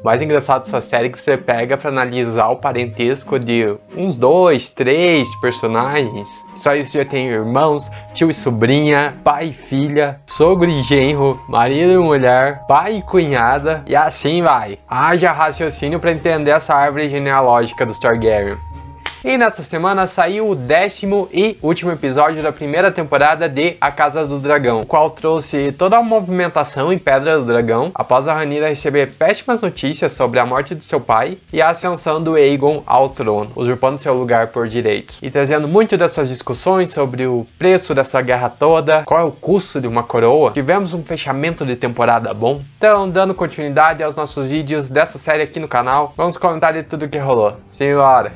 O mais engraçado dessa série é que você pega pra analisar o parentesco de uns 2, 3 personagens. Só isso já tem irmãos, tio e sobrinha, pai e filha, sogro e genro, marido e mulher, pai e cunhada, e assim vai. Haja raciocínio pra entender essa árvore genealógica dos Targaryen. E nessa semana saiu o 10º e último episódio da primeira temporada de A Casa do Dragão, o qual trouxe toda a movimentação em Pedra do Dragão após a Rhaenyra receber péssimas notícias sobre a morte de seu pai e a ascensão do Aegon ao trono, usurpando seu lugar por direito. E trazendo muito dessas discussões sobre o preço dessa guerra toda, qual é o custo de uma coroa, tivemos um fechamento de temporada bom. Então, dando continuidade aos nossos vídeos dessa série aqui no canal, vamos comentar de tudo que rolou. Simbora!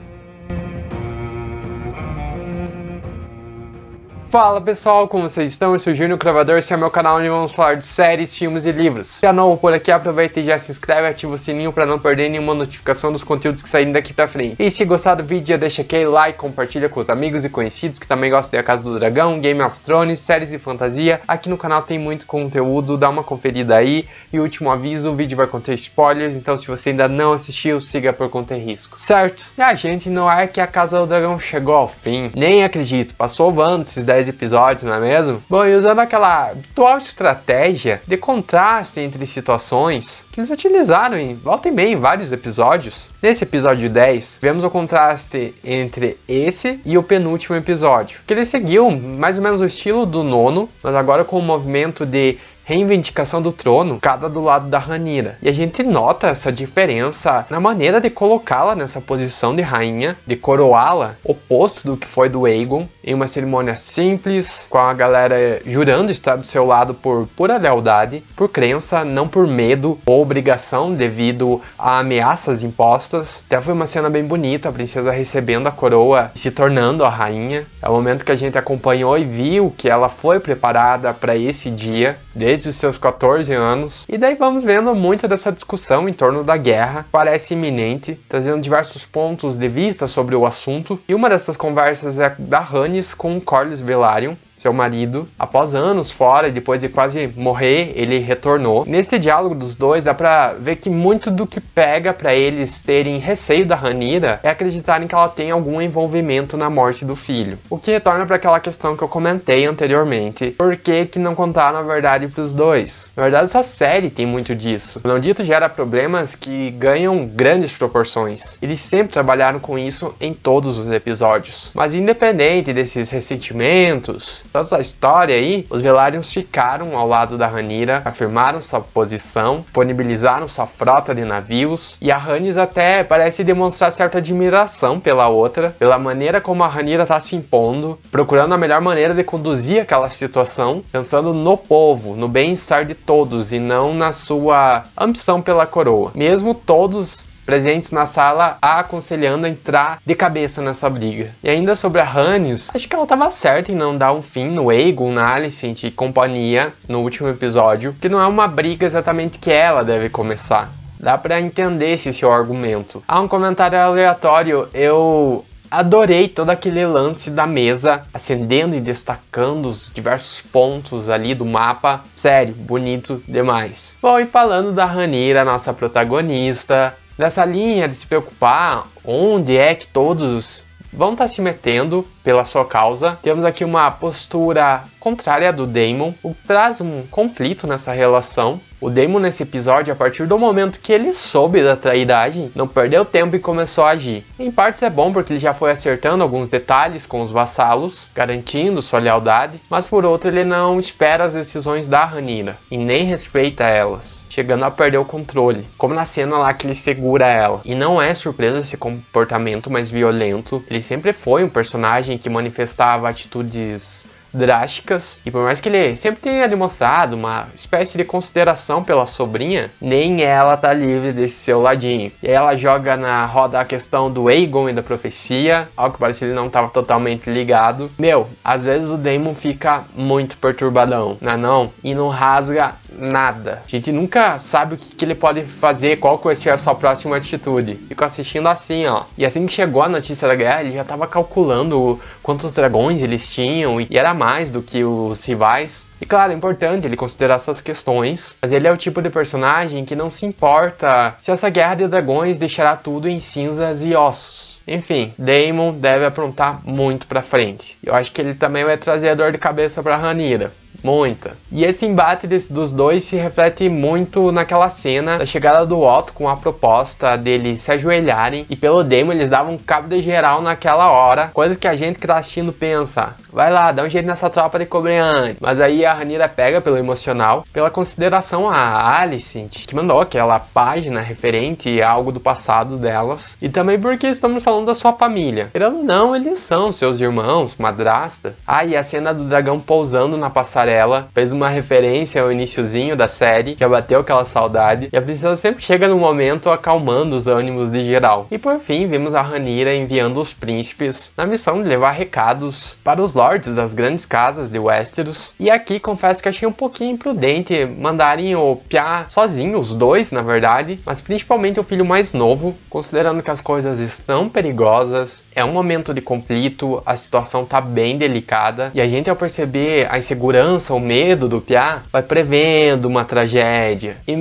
Fala pessoal, como vocês estão? Eu sou o Júnior Cravador, esse é meu canal onde vamos falar de séries, filmes e livros. Se é novo por aqui, aproveita e já se inscreve e ativa o sininho para não perder nenhuma notificação dos conteúdos que saírem daqui pra frente. E se gostar do vídeo, já deixa aquele like, compartilha com os amigos e conhecidos que também gostam de A Casa do Dragão, Game of Thrones, séries e fantasia. Aqui no canal tem muito conteúdo, dá uma conferida aí. E último aviso, o vídeo vai conter spoilers, então se você ainda não assistiu, siga por conta e risco. Certo? E a gente, não é que A Casa do Dragão chegou ao fim, nem acredito, passou voando esses 10 episódios, não é mesmo? Bom, e usando aquela atual estratégia de contraste entre situações que eles utilizaram em volta e meia em vários episódios. Nesse episódio 10, vemos o contraste entre esse e o penúltimo episódio, que ele seguiu mais ou menos o estilo do nono, mas agora com o movimento de reivindicação do trono, cada do lado da Rhaenyra. E a gente nota essa diferença na maneira de colocá-la nessa posição de rainha, de coroá-la, oposto do que foi do Aegon, em uma cerimônia simples, com a galera jurando estar do seu lado por pura lealdade, por crença, não por medo ou obrigação devido a ameaças impostas. Até foi uma cena bem bonita, a princesa recebendo a coroa e se tornando a rainha. É o momento que a gente acompanhou e viu que ela foi preparada para esse dia, desde os seus 14 anos, e daí vamos vendo muito dessa discussão em torno da guerra, parece iminente, trazendo diversos pontos de vista sobre o assunto, e uma dessas conversas é da Rhaenys com Corlys Velaryon, seu marido. Após anos fora e depois de quase morrer, ele retornou. Nesse diálogo dos dois, dá pra ver que muito do que pega pra eles terem receio da Rhaenyra é acreditarem que ela tem algum envolvimento na morte do filho. O que retorna pra aquela questão que eu comentei anteriormente. Por que não contaram a verdade pros dois? Na verdade, essa série tem muito disso. O Não Dito gera problemas que ganham grandes proporções. Eles sempre trabalharam com isso em todos os episódios. Mas independente desses ressentimentos, toda essa história aí, os Velaryons ficaram ao lado da Rhaenyra, afirmaram sua posição, disponibilizaram sua frota de navios, e a Rhaenys até parece demonstrar certa admiração pela outra, pela maneira como a Rhaenyra está se impondo, procurando a melhor maneira de conduzir aquela situação, pensando no povo, no bem-estar de todos e não na sua ambição pela coroa. Mesmo todos presentes na sala a aconselhando a entrar de cabeça nessa briga. E ainda sobre a Rhaenys, acho que ela estava certa em não dar um fim no Aegon, na Alicent e companhia no último episódio, que não é uma briga exatamente que ela deve começar. Dá pra entender esse seu argumento. Há um comentário aleatório, eu adorei todo aquele lance da mesa, acendendo e destacando os diversos pontos ali do mapa. Sério, bonito demais. Bom, e falando da Rhaenyra, nossa protagonista, nessa linha de se preocupar onde é que todos vão estar se metendo pela sua causa, temos aqui uma postura contrária do Daemon, o que traz um conflito nessa relação. O Daemon nesse episódio, a partir do momento que ele soube da trairagem, não perdeu tempo e começou a agir. Em partes é bom porque ele já foi acertando alguns detalhes com os vassalos, garantindo sua lealdade, mas por outro ele não espera as decisões da Rhaenyra e nem respeita elas, chegando a perder o controle, como na cena lá que ele segura ela. E não é surpresa esse comportamento mais violento, ele sempre foi um personagem que manifestava atitudes drásticas, e por mais que ele sempre tenha demonstrado uma espécie de consideração pela sobrinha, nem ela tá livre desse seu ladinho. E aí ela joga na roda a questão do Aegon e da profecia, algo que parece que ele não tava totalmente ligado. Meu, às vezes o Daemon fica muito perturbadão, não? E não rasga nada. A gente nunca sabe o que ele pode fazer, qual que vai ser a sua próxima atitude. Fico assistindo assim, ó. E assim que chegou a notícia da guerra, ele já tava calculando quantos dragões eles tinham, e era mais do que os rivais. E claro, é importante ele considerar essas questões, mas ele é o tipo de personagem que não se importa se essa guerra de dragões deixará tudo em cinzas e ossos. Enfim, Daemon deve aprontar muito pra frente. Eu acho que ele também vai trazer a dor de cabeça pra Rhaenyra. Muita. E esse embate dos dois se reflete muito naquela cena da chegada do Otto com a proposta deles se ajoelharem, e pelo Daemon eles davam cabo de geral naquela hora, coisa que a gente que tá assistindo pensa, vai lá, dá um jeito nessa tropa de cobriante. Mas aí a Rhaenyra pega pelo emocional, pela consideração a Alicent, que mandou aquela página referente a algo do passado delas, e também porque estamos falando da sua família. Querendo ou não, eles são seus irmãos, madrasta. E a cena do dragão pousando na passarela fez uma referência ao iniciozinho da série, que abateu aquela saudade, e a princesa sempre chega no momento acalmando os ânimos de geral. E por fim, vimos a Rhaenyra enviando os príncipes na missão de levar recados para os lords das grandes casas de Westeros. E aqui confesso que achei um pouquinho imprudente mandarem o Piá sozinho, os dois na verdade, mas principalmente o filho mais novo, considerando que as coisas estão perigosas, é um momento de conflito, a situação tá bem delicada, e a gente ao perceber a insegurança, o medo do Piá, vai prevendo uma tragédia. E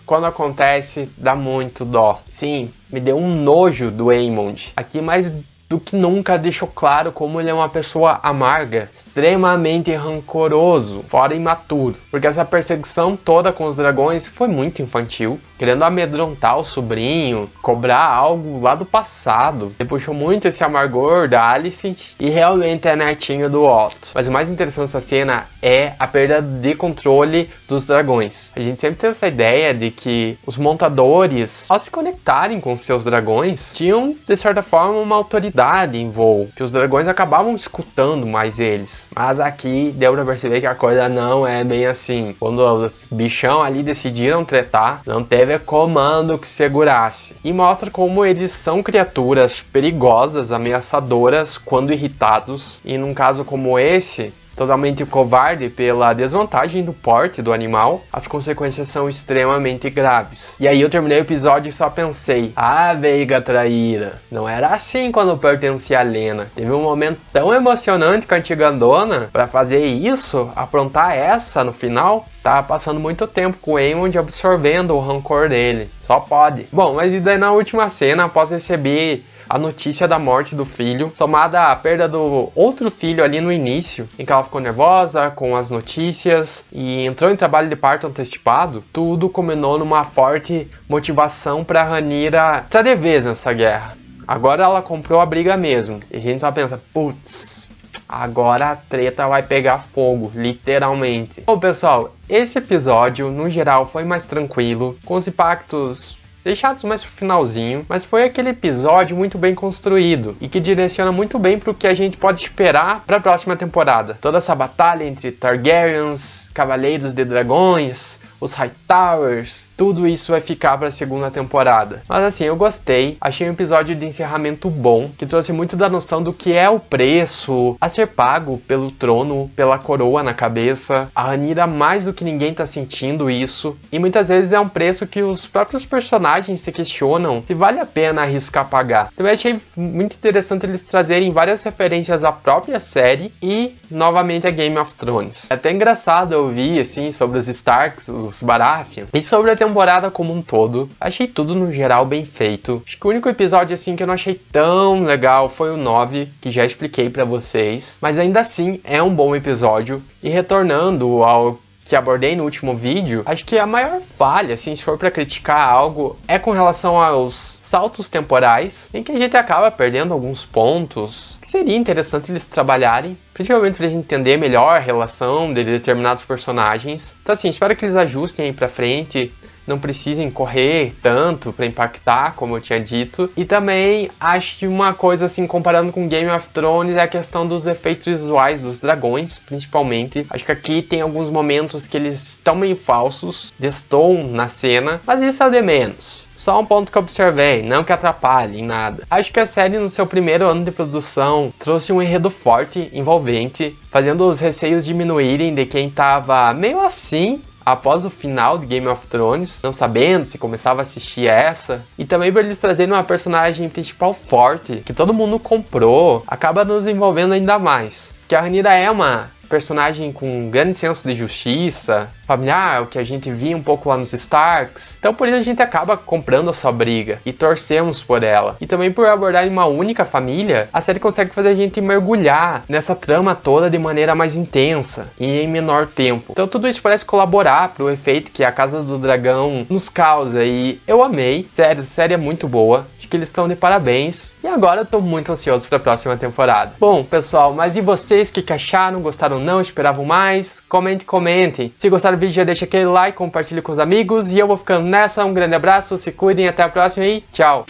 quando acontece, dá muito dó. Sim, me deu um nojo do Aemond. Aqui mais do que nunca deixou claro como ele é uma pessoa amarga, extremamente rancoroso, fora imaturo. Porque essa perseguição toda com os dragões foi muito infantil, querendo amedrontar o sobrinho, cobrar algo lá do passado. Ele puxou muito esse amargor da Alicent e realmente é netinho do Otto. Mas o mais interessante dessa cena é a perda de controle dos dragões. A gente sempre teve essa ideia de que os montadores, ao se conectarem com seus dragões, tinham de certa forma uma autoridade em voo, que os dragões acabavam escutando mais eles. Mas aqui deu pra perceber que a coisa não é bem assim. Quando os bichão ali decidiram tretar, não teve comando que segurasse. E mostra como eles são criaturas perigosas, ameaçadoras quando irritados. E num caso como esse, totalmente covarde pela desvantagem do porte do animal, as consequências são extremamente graves. E aí eu terminei o episódio e só pensei, Veiga traíra, não era assim quando pertencia a Lena. Teve um momento tão emocionante com a antiga dona, pra fazer isso, aprontar essa no final, tá passando muito tempo com o Aemond absorvendo o rancor dele. Só pode. Bom, mas e daí na última cena, após receber a notícia da morte do filho, somada à perda do outro filho ali no início, em que ela ficou nervosa com as notícias e entrou em trabalho de parto antecipado, tudo culminou numa forte motivação para Rhaenyra estar de vez nessa guerra. Agora ela comprou a briga mesmo, e a gente só pensa, putz, agora a treta vai pegar fogo, literalmente. Bom pessoal, esse episódio no geral foi mais tranquilo, com os impactos deixados mais pro finalzinho, mas foi aquele episódio muito bem construído e que direciona muito bem pro que a gente pode esperar para a próxima temporada. Toda essa batalha entre Targaryens, Cavaleiros de Dragões, os Hightowers, tudo isso vai ficar para a segunda temporada. Mas assim, eu gostei, achei um episódio de encerramento bom, que trouxe muito da noção do que é o preço a ser pago pelo trono, pela coroa na cabeça. A Rhaenyra mais do que ninguém tá sentindo isso, e muitas vezes é um preço que os próprios personagens se questionam se vale a pena arriscar pagar. Então eu achei muito interessante eles trazerem várias referências à própria série e novamente a Game of Thrones. É até engraçado ouvir assim sobre os Starks, os Baratheon, e sobre a temporada como um todo. Achei tudo no geral bem feito. Acho que o único episódio assim que eu não achei tão legal foi o 9, que já expliquei pra vocês, mas ainda assim é um bom episódio. E retornando ao que abordei no último vídeo, acho que a maior falha, assim, se for para criticar algo, é com relação aos saltos temporais, em que a gente acaba perdendo alguns pontos que seria interessante eles trabalharem, principalmente pra gente entender melhor a relação de determinados personagens. Então assim, espero que eles ajustem aí pra frente, não precisem correr tanto para impactar, como eu tinha dito. E também acho que uma coisa assim, comparando com Game of Thrones, é a questão dos efeitos visuais dos dragões, principalmente. Acho que aqui tem alguns momentos que eles estão meio falsos, destoam na cena, mas isso é o de menos. Só um ponto que eu observei, não que atrapalhe em nada. Acho que a série no seu primeiro ano de produção trouxe um enredo forte, envolvente, fazendo os receios diminuírem de quem tava meio assim após o final de Game of Thrones, não sabendo se começava a assistir essa, e também por eles trazerem uma personagem principal forte, que todo mundo comprou, acaba nos envolvendo ainda mais. Que a Rhaenyra é uma personagem com um grande senso de justiça, familiar, o que a gente via um pouco lá nos Starks. Então por isso a gente acaba comprando a sua briga e torcemos por ela. E também por abordar uma única família, a série consegue fazer a gente mergulhar nessa trama toda de maneira mais intensa e em menor tempo. Então tudo isso parece colaborar para o efeito que a Casa do Dragão nos causa e eu amei. Sério, a série é muito boa. Acho que eles estão de parabéns. E agora eu tô muito ansioso para a próxima temporada. Bom, pessoal, mas e vocês? O que acharam? Gostaram ou não? Esperavam mais? Comente. Se gostaram do vídeo, já deixa aquele like, compartilhe com os amigos. E eu vou ficando nessa. Um grande abraço, se cuidem, até a próxima e tchau!